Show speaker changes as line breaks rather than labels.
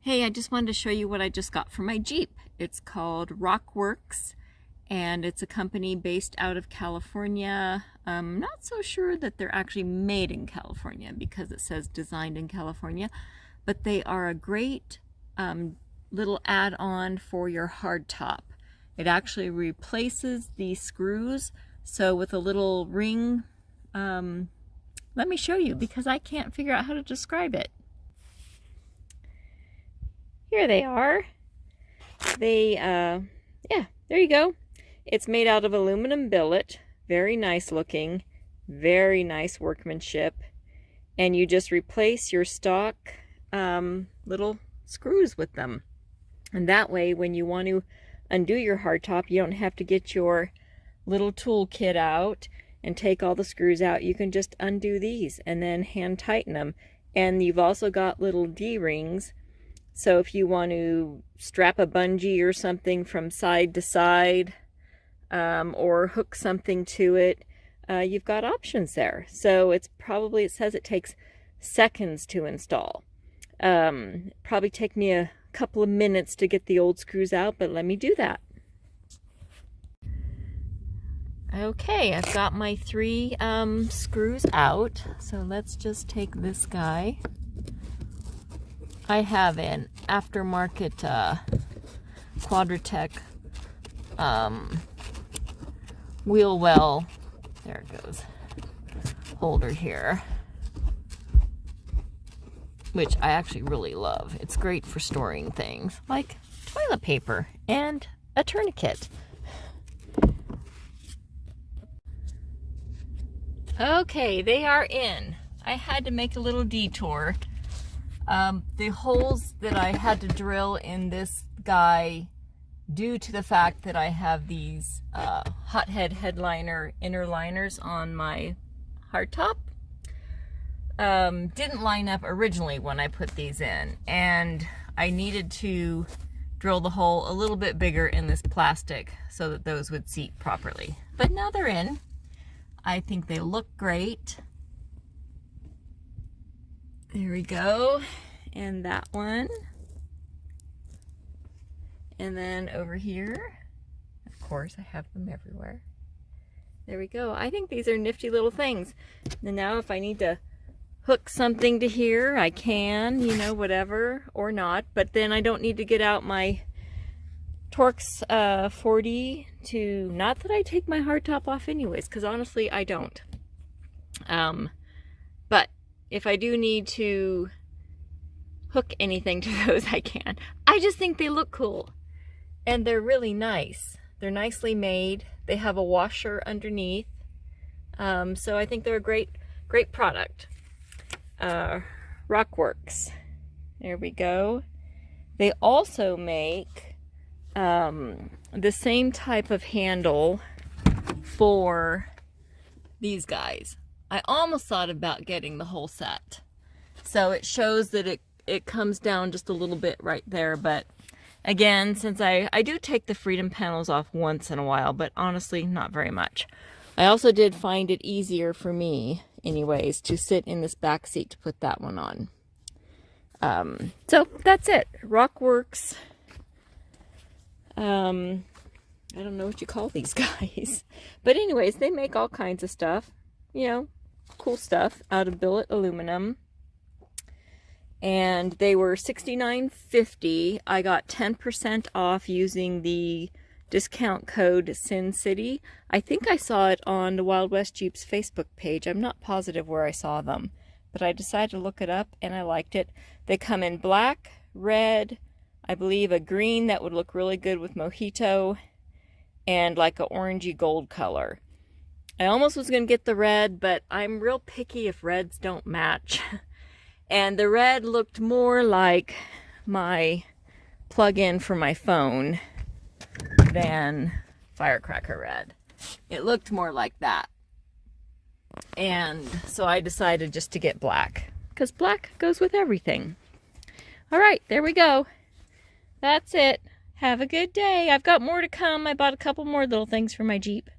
Hey, I just wanted to show you what I just got for my Jeep. It's called ROCKWORKX, and it's a company based out of California. I'm not so sure that they're actually made in California because it says designed in California, but they are a great little add-on for your hardtop. It actually replaces the screws, so with a little ring, let me show you because I can't figure out how to describe it. Here they are. Yeah, there you go. It's made out of aluminum billet. Very nice looking. Very nice workmanship. And you just replace your stock little screws with them. And that way, when you want to undo your hardtop, you don't have to get your little tool kit out and take all the screws out. You can just undo these and then hand tighten them. And you've also got little D-rings. So if you want to strap a bungee or something from side to side, or hook something to it, you've got options there. So it says it takes seconds to install. Probably take me a couple of minutes to get the old screws out, but let me do that. Okay, I've got my 3 screws out. So let's just take this guy. I have an aftermarket Quadratec wheel well, there it goes, holder here, which I actually really love. It's great for storing things like toilet paper and a tourniquet. Okay, they are in. I had to make a little detour. The holes that I had to drill in this guy, due to the fact that I have these hothead headliner inner liners on my hardtop, didn't line up originally when I put these in, and I needed to drill the hole a little bit bigger in this plastic so that those would seat properly. But now they're in. I think they look great. There we go, and that one, and then over here, of course I have them everywhere. There we go. I think these are nifty little things. And now if I need to hook something to here, I can, you know, whatever, or not, but then I don't need to get out my Torx 40 to, not that I take my hardtop off anyways, because honestly I don't. But if I do need to hook anything to those, I can. I just think they look cool. And they're really nice. They're nicely made. They have a washer underneath. So I think they're a great product. ROCKWORKX. There we go. They also make the same type of handle for these guys. I almost thought about getting the whole set. So it shows that it comes down just a little bit right there, but again, since I do take the freedom panels off once in a while, but honestly not very much. I also did find it easier for me anyways to sit in this back seat to put that one on. So that's it. ROCKWORKX. I don't know what you call these guys, but anyways, they make all kinds of stuff, you know, cool stuff out of billet aluminum. And they were $69.50. I got 10% off using the discount code Sin City. I think I saw it on the Wild West Jeeps Facebook page. I'm not positive where I saw them, but I decided to look it up and I liked it. They come in black, red, I believe a green that would look really good with mojito, and like a orangey gold color. I almost was going to get the red, but I'm real picky if reds don't match. And the red looked more like my plug-in for my phone than firecracker red. It looked more like that. And so I decided just to get black, because black goes with everything. All right, there we go. That's it. Have a good day. I've got more to come. I bought a couple more little things for my Jeep.